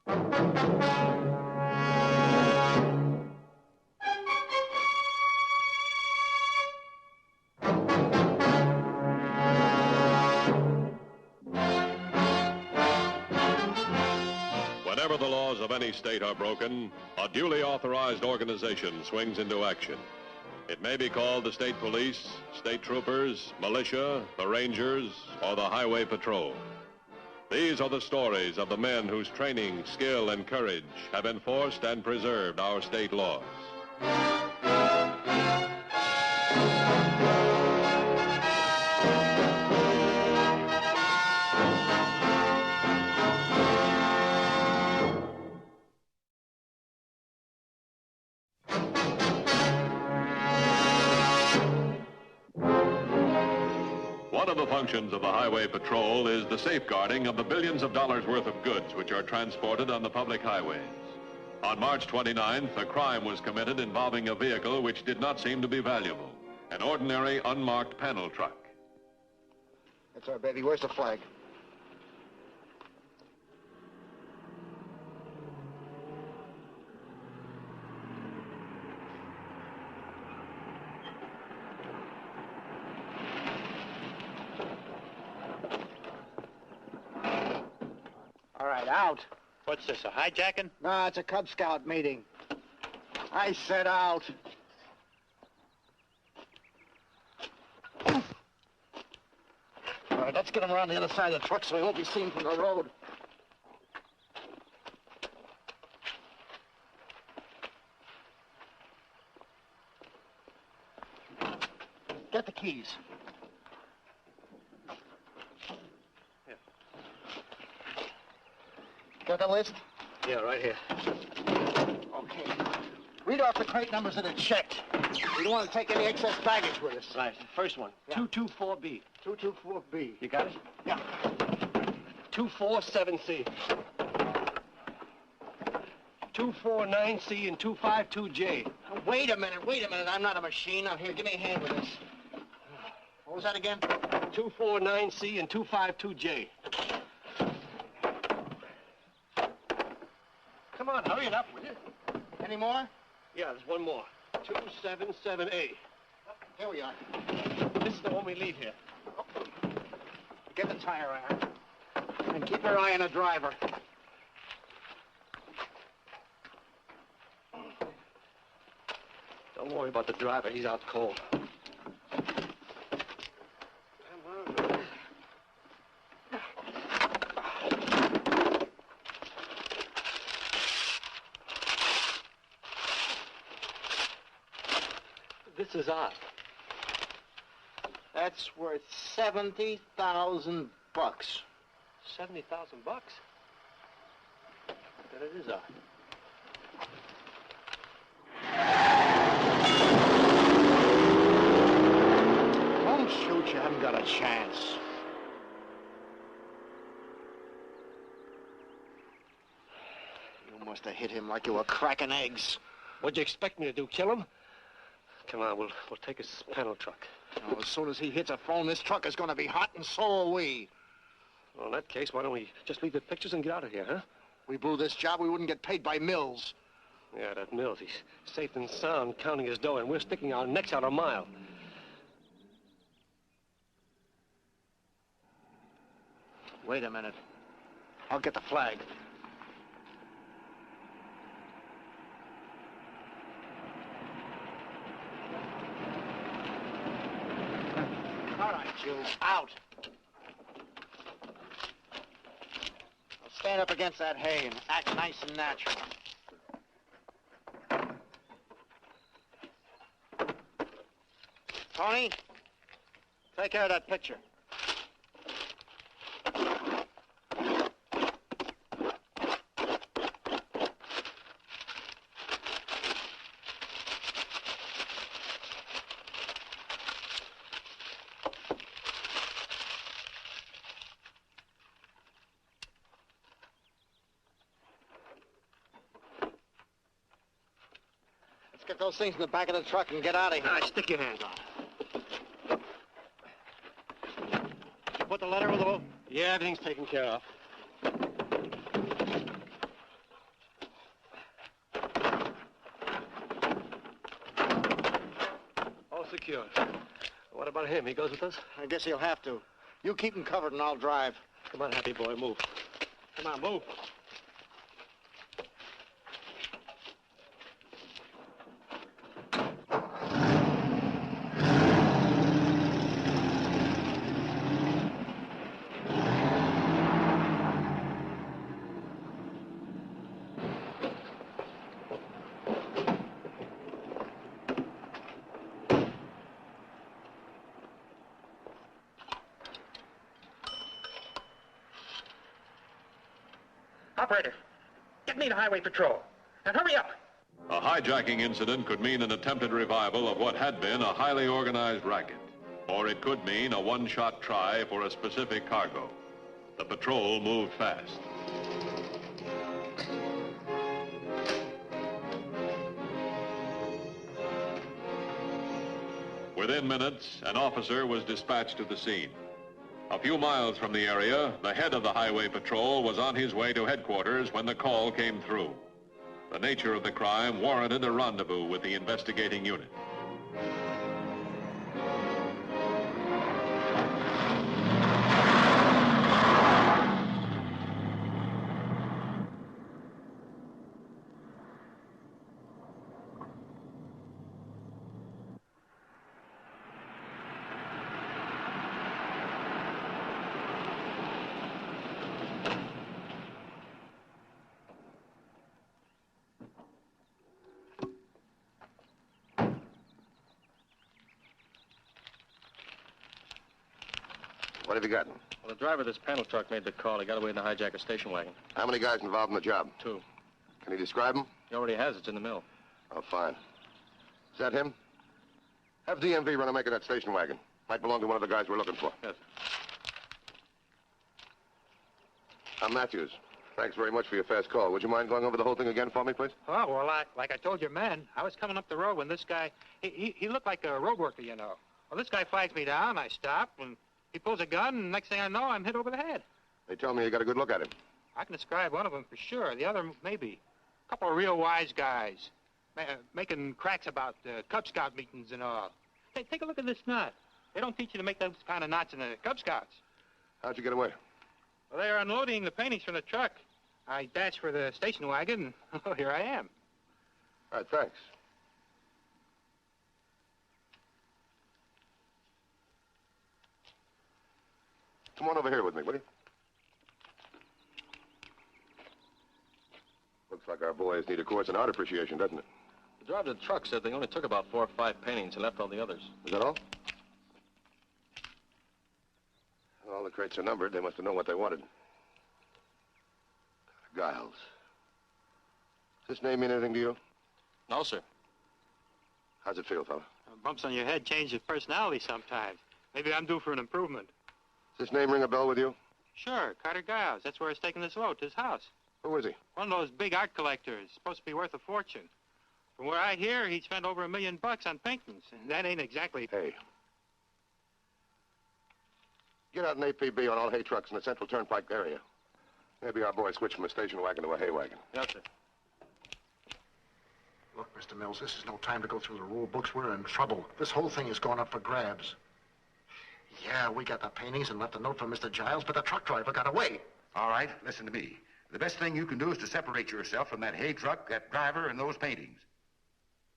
Whenever the laws of any state are broken, a duly authorized organization swings into action. It may be called the state police, state troopers, militia, the rangers, or the highway patrol. These are the stories of the men whose training, skill, and courage have enforced and preserved our state laws. One of the functions of the Highway Patrol is the safeguarding of the billions of dollars worth of goods which are transported on the public highways. On March 29th, a crime was committed involving a vehicle which did not seem to be valuable, an ordinary unmarked panel truck. That's our baby. Where's the flag? All right, out. What's this, a hijacking? No, it's a Cub Scout meeting. I said out. All right, let's get him around the other side of the truck so he won't be seen from the road. Get the keys. Got the list? Yeah, right here. Okay. Read off the crate numbers that are checked. We don't want to take any excess baggage with us. Right, first one, Yeah. 224B. 224B. You got it? Yeah. 247C. 249C and 252J. Wait a minute. I'm not a machine. Now, here, give me a hand with this. What was that again? 249C and 252J. Come on, hurry it up, will you? Any more? Yeah, there's one more. 277A. Here we are. This is the one we leave here. Get the tire iron. And keep your eye on the driver. Don't worry about the driver. He's out cold. This is odd. That's worth $70,000. 70,000 bucks? Then it is odd. Don't shoot, you haven't got a chance. You must have hit him like you were cracking eggs. What'd you expect me to do, kill him? Come on, we'll take his panel truck. Oh, as soon as he hits a phone, this truck is going to be hot, and so are we. Well, in that case, why don't we just leave the pictures and get out of here, huh? We blew this job, we wouldn't get paid by Mills. Yeah, that Mills, he's safe and sound counting his dough, and we're sticking our necks out a mile. Wait a minute. I'll get the flag. All right, you. Out. Now stand up against that hay and act nice and natural. Tony, take care of that picture. Get those things in the back of the truck and get out of here. All right, stick your hands on it. You put the letter with the... Yeah, everything's taken care of. What about him? He goes with us? I guess he'll have to. You keep him covered and I'll drive. Come on, Happy Boy, move. Come on, move. Operator, get me to Highway Patrol. And hurry up. A hijacking incident could mean an attempted revival of what had been a highly organized racket. Or it could mean a one-shot try for a specific cargo. The patrol moved fast. Within minutes, an officer was dispatched to the scene. A few miles from the area, the head of the Highway Patrol was on his way to headquarters when the call came through. The nature of the crime warranted a rendezvous with the investigating unit. What have you gotten? Well, the driver of this panel truck made the call. He got away in the hijacker station wagon. How many guys involved in the job? 2. Can you describe them? He already has. It's in the mill. Oh, fine. Is that him? Have DMV run a make of that station wagon. Might belong to one of the guys we're looking for. Yes. I'm Matthews. Thanks very much for your fast call. Would you mind going over the whole thing again for me, please? Oh, well, like I told your man, I was coming up the road when this guy, he looked like a road worker, you know. Well, this guy flags me down, I stop, and he pulls a gun, and next thing I know, I'm hit over the head. They tell me you got a good look at him. I can describe one of them for sure. The other, maybe. A couple of real wise guys, making cracks about Cub Scout meetings and all. Hey, take a look at this knot. They don't teach you to make those kind of knots in the Cub Scouts. How'd you get away? Well, they were unloading the paintings from the truck. I dashed for the station wagon, and oh, here I am. All right, thanks. Come on over here with me, will you? Looks like our boys need a course in art appreciation, doesn't it? The driver of the truck said they only took about 4 or 5 paintings and left all the others. Is that all? All the crates are numbered. They must have known what they wanted. Giles. Does this name mean anything to you? No, sir. How's it feel, fella? Bumps on your head change your personality sometimes. Maybe I'm due for an improvement. Does this name ring a bell with you? Sure, Carter Giles. That's where he's taking this load to his house. Who is he? One of those big art collectors. Supposed to be worth a fortune. From where I hear, he spent over $1 million on paintings. And that ain't exactly... Hey. Get out an APB on all hay trucks in the Central Turnpike area. Maybe our boy switched from a station wagon to a hay wagon. Yes, sir. Look, Mr. Mills, this is no time to go through the rule books. We're in trouble. This whole thing is going up for grabs. Yeah, we got the paintings and left a note for Mr. Giles, but the truck driver got away. All right, listen to me. The best thing you can do is to separate yourself from that hay truck, that driver, and those paintings.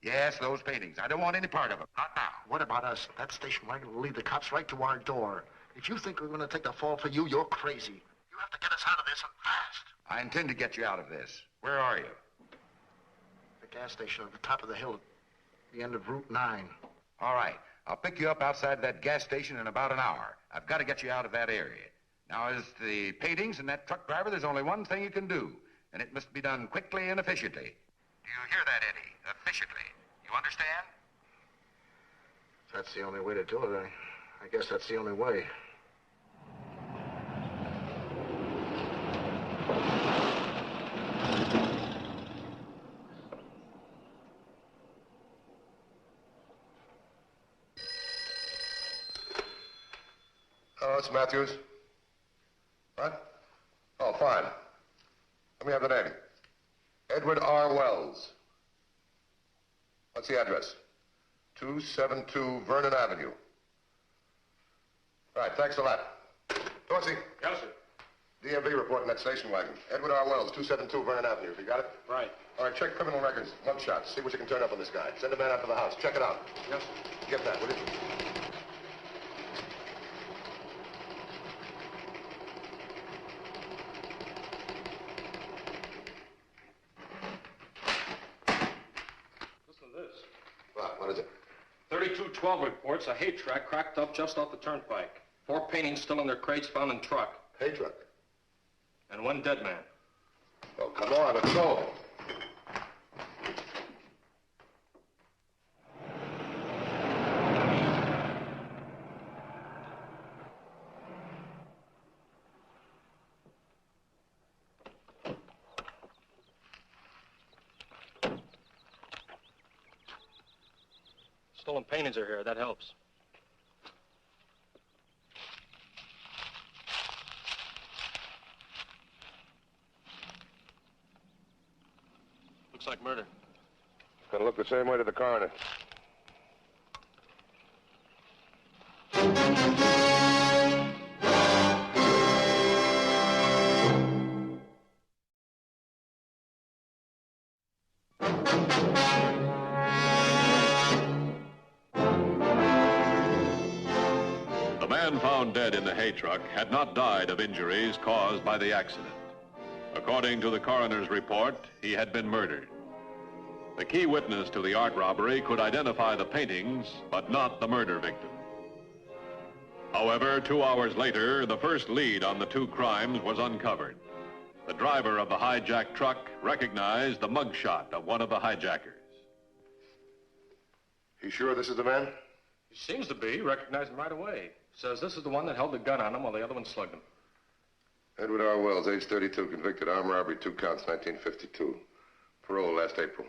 Yes, those paintings. I don't want any part of them. Not now. What about us? That station wagon will lead the cops right to our door. If you think we're going to take the fall for you, you're crazy. You have to get us out of this and fast. I intend to get you out of this. Where are you? The gas station at the top of the hill at the end of Route 9. All right. I'll pick you up outside that gas station in about an hour. I've got to get you out of that area. Now, as to the paintings and that truck driver, there's only one thing you can do, and it must be done quickly and efficiently. Do you hear that, Eddie? Efficiently. You understand? That's the only way to do it. I guess that's the only way. Oh, it's Matthews. What? Oh, fine. Let me have the name. Edward R. Wells. What's the address? 272 Vernon Avenue. Right, thanks a lot. Dorsey. Yes, sir. DMV report in that station wagon. Edward R. Wells, 272 Vernon Avenue. Have you got it? Right. All right, check criminal records, mug shots. See what you can turn up on this guy. Send a man out to the house. Check it out. Yes, sir. Get that, will you? Listen to this. What is it? 3212 reports a hay track cracked up just off the turnpike. 4 paintings still in their crates found in truck. Hay truck. And 1 dead man. Oh, come on, let's go. Stolen paintings are here. That helps. Looks like murder. Gonna look the same way to the coroner. The man found dead in the hay truck had not died of injuries caused by the accident. According to the coroner's report, he had been murdered. The key witness to the art robbery could identify the paintings, but not the murder victim. However, 2 hours later, the first lead on the 2 crimes was uncovered. The driver of the hijacked truck recognized the mugshot of one of the hijackers. You sure this is the man? He seems to be. Recognized him right away. Says this is the one that held the gun on him while the other one slugged him. Edward R. Wells, age 32, convicted armed robbery, 2 counts, 1952. Parole last April.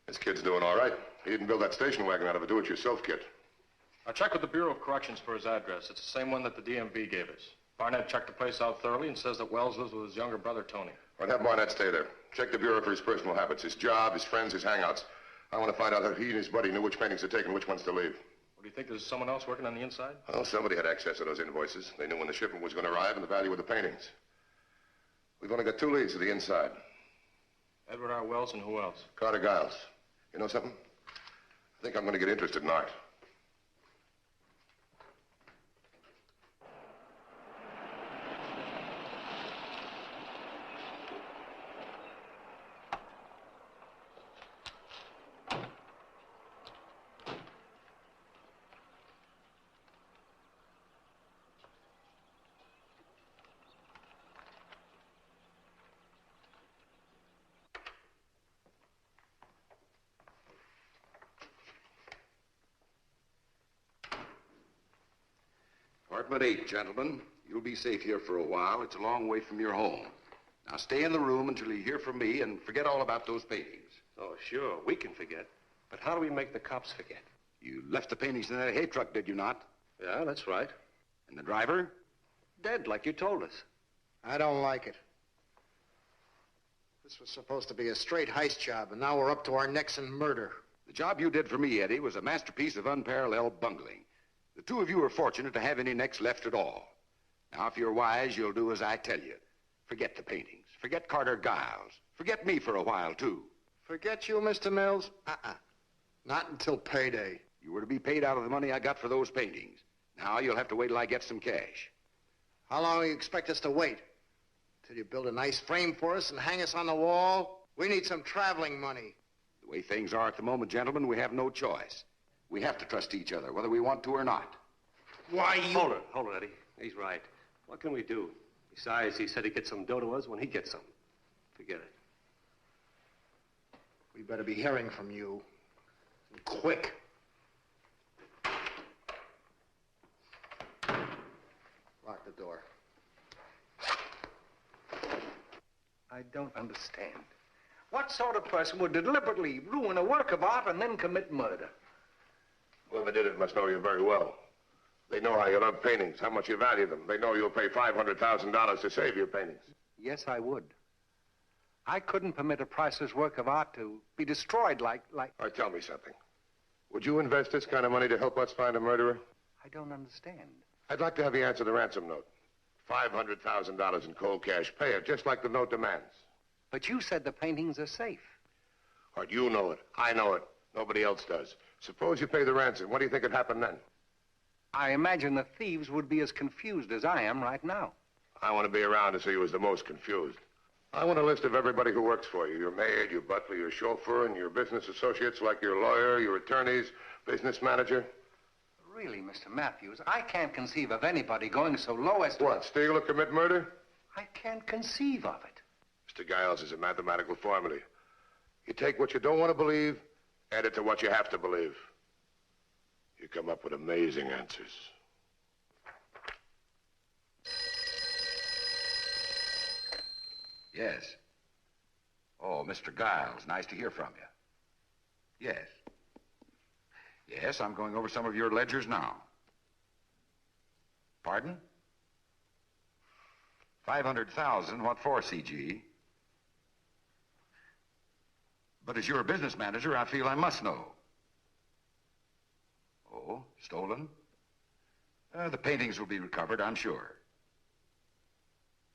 This kid's doing all right. He didn't build that station wagon out of a do-it-yourself kit. I checked with the Bureau of Corrections for his address. It's the same one that the DMV gave us. Barnett checked the place out thoroughly and says that Wells lives with his younger brother, Tony. All right, have Barnett stay there. Check the Bureau for his personal habits, his job, his friends, his hangouts. I want to find out how he and his buddy knew which paintings to take and which ones to leave. What, do you think there's someone else working on the inside? Well, somebody had access to those invoices. They knew when the shipment was going to arrive and the value of the paintings. We've only got 2 leads to the inside. Edward R. Wells and who else? Carter Giles. You know something? I think I'm going to get interested in art. Apartment 8, gentlemen. You'll be safe here for a while. It's a long way from your home. Now stay in the room until you hear from me and forget all about those paintings. Oh, sure. We can forget. But how do we make the cops forget? You left the paintings in that hay truck, did you not? Yeah, that's right. And the driver? Dead, like you told us. I don't like it. This was supposed to be a straight heist job, and now we're up to our necks in murder. The job you did for me, Eddie, was a masterpiece of unparalleled bungling. The 2 of you are fortunate to have any necks left at all. Now, if you're wise, you'll do as I tell you. Forget the paintings. Forget Carter Giles. Forget me for a while, too. Forget you, Mr. Mills? Not until payday. You were to be paid out of the money I got for those paintings. Now you'll have to wait till I get some cash. How long do you expect us to wait? Till you build a nice frame for us and hang us on the wall? We need some traveling money. The way things are at the moment, gentlemen, we have no choice. We have to trust each other, whether we want to or not. Why, you... Hold it, Eddie. He's right. What can we do? Besides, he said he'd get some dough to us when he gets some. Forget it. We better be hearing from you. And quick. Lock the door. I don't understand. What sort of person would deliberately ruin a work of art and then commit murder? Whoever did it must know you very well. They know how you love paintings, how much you value them. They know you'll pay $500,000 to save your paintings. Yes, I would. I couldn't permit a priceless work of art to be destroyed like... All right, tell me something. Would you invest this kind of money to help us find a murderer? I don't understand. I'd like to have you answer the ransom note. $500,000 in cold cash. Pay it, just like the note demands. But you said the paintings are safe. Art, you know it. I know it. Nobody else does. Suppose you pay the ransom. What do you think would happen then? I imagine the thieves would be as confused as I am right now. I want to be around to see who was the most confused. I want a list of everybody who works for you. Your maid, your butler, your chauffeur, and your business associates like your lawyer, your attorneys, business manager. Really, Mr. Matthews, I can't conceive of anybody going so low as to... What, steal or commit murder? I can't conceive of it. Mr. Giles is a mathematical formula. You take what you don't want to believe, add it to what you have to believe. You come up with amazing answers. Yes. Oh, Mr. Giles, nice to hear from you. Yes. Yes, I'm going over some of your ledgers now. Pardon? 500,000, what for, CG? But as your business manager, I feel I must know. Oh, stolen? The paintings will be recovered, I'm sure.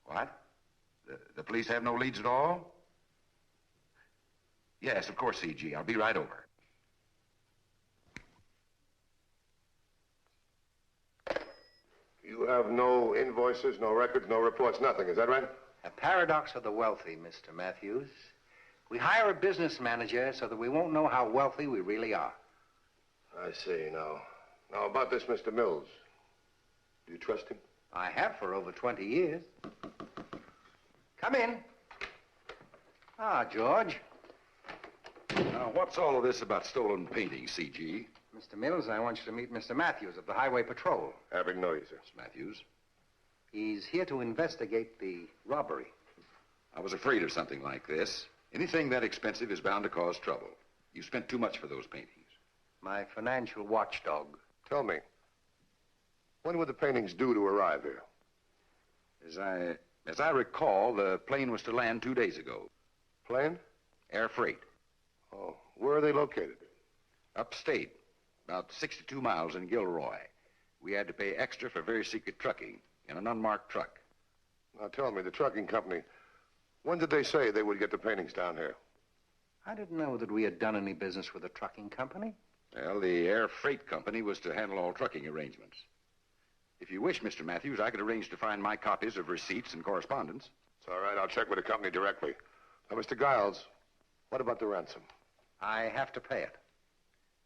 What? The police have no leads at all? Yes, of course, CG. I'll be right over. You have no invoices, no records, no reports, nothing. Is that right? A paradox of the wealthy, Mr. Matthews. We hire a business manager so that we won't know how wealthy we really are. I see. Now, about this Mr. Mills. Do you trust him? I have for over 20 years. Come in. Ah, George. Now, what's all of this about stolen paintings, CG? Mr. Mills, I want you to meet Mr. Matthews of the Highway Patrol. Having no you, sir. Mr. Matthews? He's here to investigate the robbery. I was afraid of something like this. Anything that expensive is bound to cause trouble. You spent too much for those paintings. My financial watchdog. Tell me, when were the paintings due to arrive here? As I recall, the plane was to land 2 days ago. Plane? Air freight. Oh, where are they located? Upstate, about 62 miles in Gilroy. We had to pay extra for very secret trucking in an unmarked truck. Now tell me, the trucking company, when did they say they would get the paintings down here? I didn't know that we had done any business with a trucking company. Well, the air freight company was to handle all trucking arrangements. If you wish, Mr. Matthews, I could arrange to find my copies of receipts and correspondence. It's all right. I'll check with the company directly. Now, Mr. Giles, what about the ransom? I have to pay it.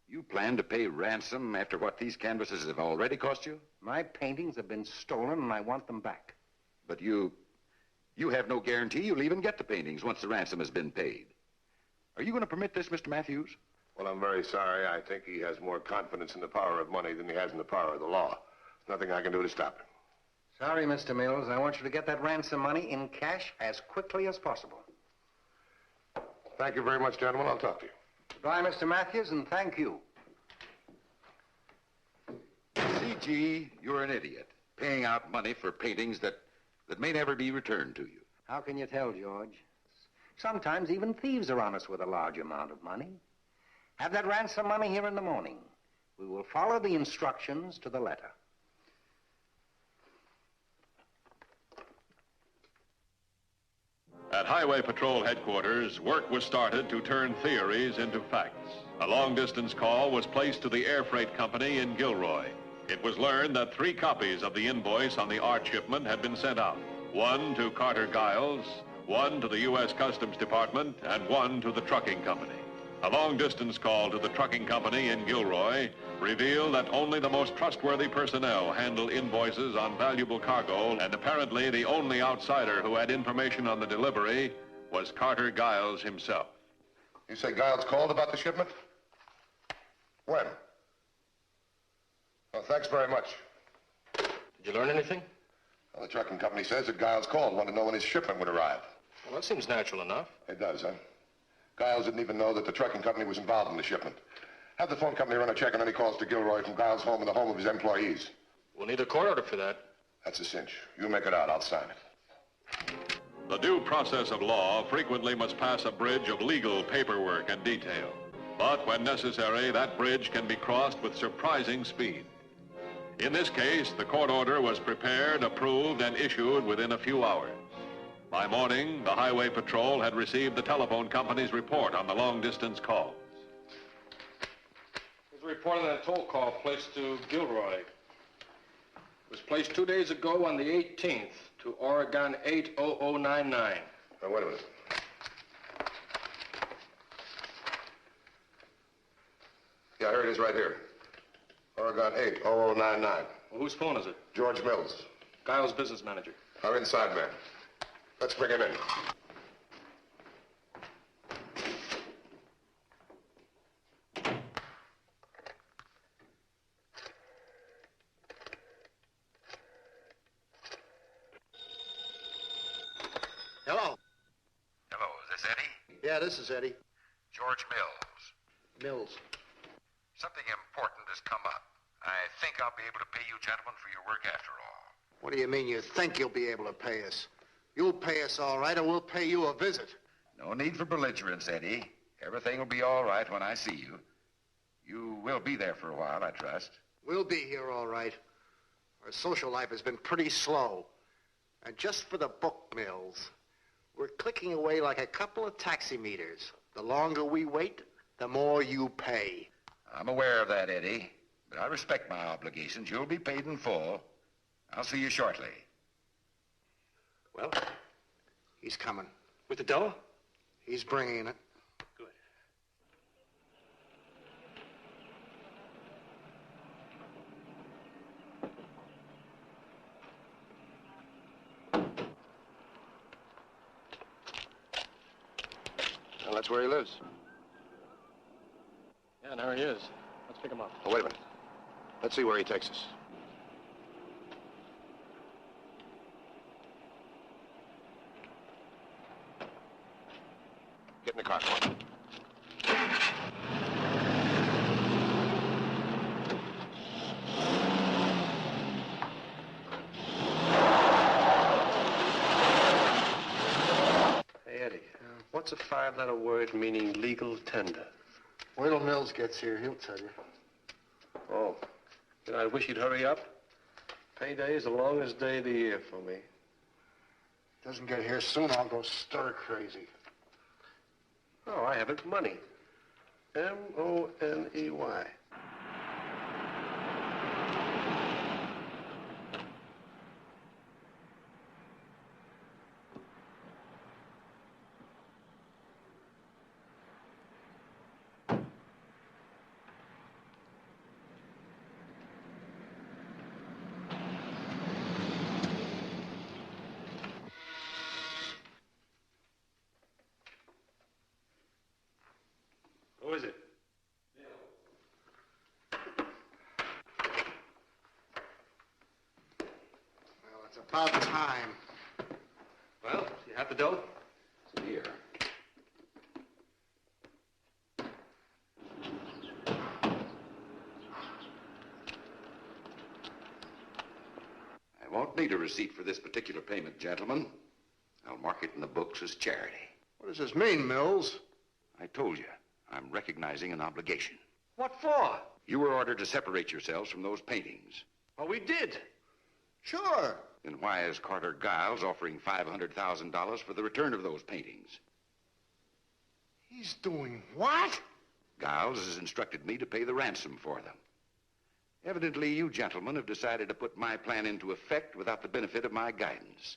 You plan to pay ransom after what these canvases have already cost you? My paintings have been stolen, and I want them back. But you have no guarantee you'll even get the paintings once the ransom has been paid. Are you going to permit this, Mr. Matthews? Well, I'm very sorry. I think he has more confidence in the power of money than he has in the power of the law. There's nothing I can do to stop him. Sorry, Mr. Mills. I want you to get that ransom money in cash as quickly as possible. Thank you very much, gentlemen. I'll talk to you. Goodbye, Mr. Matthews, and thank you. CG, you're an idiot. Paying out money for paintings that may never be returned to you. How can you tell, George? Sometimes even thieves are honest with a large amount of money. Have that ransom money here in the morning. We will follow the instructions to the letter. At Highway Patrol headquarters, work was started to turn theories into facts. A long-distance call was placed to the air freight company in Gilroy. It was learned that 3 copies of the invoice on the art shipment had been sent out. 1 to Carter Giles, 1 to the U.S. Customs Department, and 1 to the trucking company. A long-distance call to the trucking company in Gilroy revealed that only the most trustworthy personnel handle invoices on valuable cargo, and apparently the only outsider who had information on the delivery was Carter Giles himself. You say Giles called about the shipment? When? Well, thanks very much. Did you learn anything? Well, the trucking company says that Giles called, wanted to know when his shipment would arrive. Well, that seems natural enough. It does, huh? Giles didn't even know that the trucking company was involved in the shipment. Have the phone company run a check on any calls to Gilroy from Giles' home and the home of his employees. We'll need a court order for that. That's a cinch. You make it out, I'll sign it. The due process of law frequently must pass a bridge of legal paperwork and detail. But when necessary, that bridge can be crossed with surprising speed. In this case, the court order was prepared, approved, and issued within a few hours. By morning, the Highway Patrol had received the telephone company's report on the long-distance calls. There's a report on a toll call placed to Gilroy. It was placed 2 days ago on the 18th to Oregon 80099. Now, wait a minute. Yeah, here it is right here. Oregon 80099. Well, whose phone is it? George Mills, Giles' business manager. our inside man. Let's bring him in. Hello. Hello, is this Eddie? Yeah, this is Eddie. George Mills. Mills. Something important has come up. I think I'll be able to pay you gentlemen for your work after all. What do you mean you think you'll be able to pay us? You'll pay us all right, or we'll pay you a visit. No need for belligerence, Eddie. Everything will be all right when I see you. You will be there for a while, I trust. We'll be here all right. Our social life has been pretty slow. And just for the book, Mills, we're clicking away like a couple of taximeters. The longer we wait, the more you pay. I'm aware of that, Eddie. But I respect my obligations. You'll be paid in full. I'll see you shortly. Well, he's coming. With the dough? He's bringing it. Good. Well, that's where he lives. Yeah, and there he is. Let's pick him up. Oh, wait a minute. Let's see where he takes us. Get in the car, come on. Hey, Eddie, what's a five-letter word meaning legal tender? Wait till Mills gets here, he'll tell you. Oh, then I wish you'd hurry up. Payday's the longest day of the year for me. Doesn't get here soon, I'll go stir crazy. Oh, I have it. Money. M-O-N-E-Y. Who is it? Well, it's about time. Well, you have the dough? Here. I won't need a receipt for this particular payment, gentlemen. I'll mark it in the books as charity. What does this mean, Mills? I told you, I'm recognizing an obligation. What for? You were ordered to separate yourselves from those paintings. Well, we did. Sure. Then why is Carter Giles offering $500,000 for the return of those paintings? He's doing what? Giles has instructed me to pay the ransom for them. Evidently, you gentlemen have decided to put my plan into effect without the benefit of my guidance.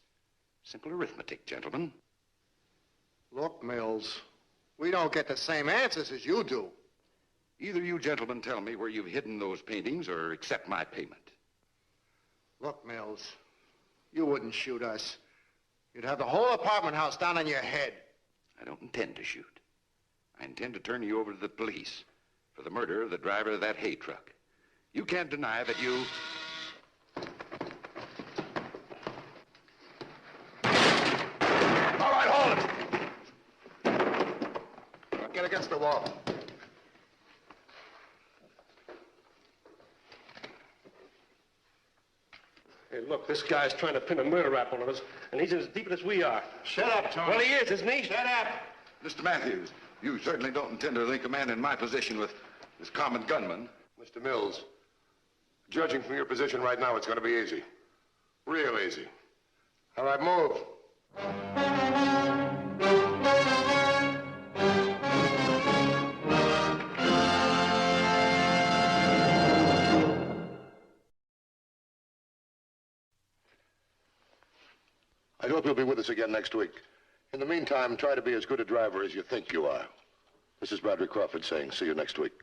Simple arithmetic, gentlemen. Look, Mills, we don't get the same answers as you do. Either you gentlemen tell me where you've hidden those paintings or accept my payment. Look, Mills, you wouldn't shoot us. You'd have the whole apartment house down on your head. I don't intend to shoot. I intend to turn you over to the police for the murder of the driver of that hay truck. You can't deny that you... All right, hold it! Now get against the wall. Hey, look, this guy's trying to pin a murder rap on us, and he's as deep as we are. Shut up, Tony. Well, he is, isn't he? Shut up. Mr. Matthews, you certainly don't intend to link a man in my position with this common gunman. Mr. Mills, Judging from your position right now, it's going to be easy. Real easy. All right, move. I hope you'll be with us again next week. In the meantime, try to be as good a driver as you think you are. This is Broderick Crawford saying, see you next week.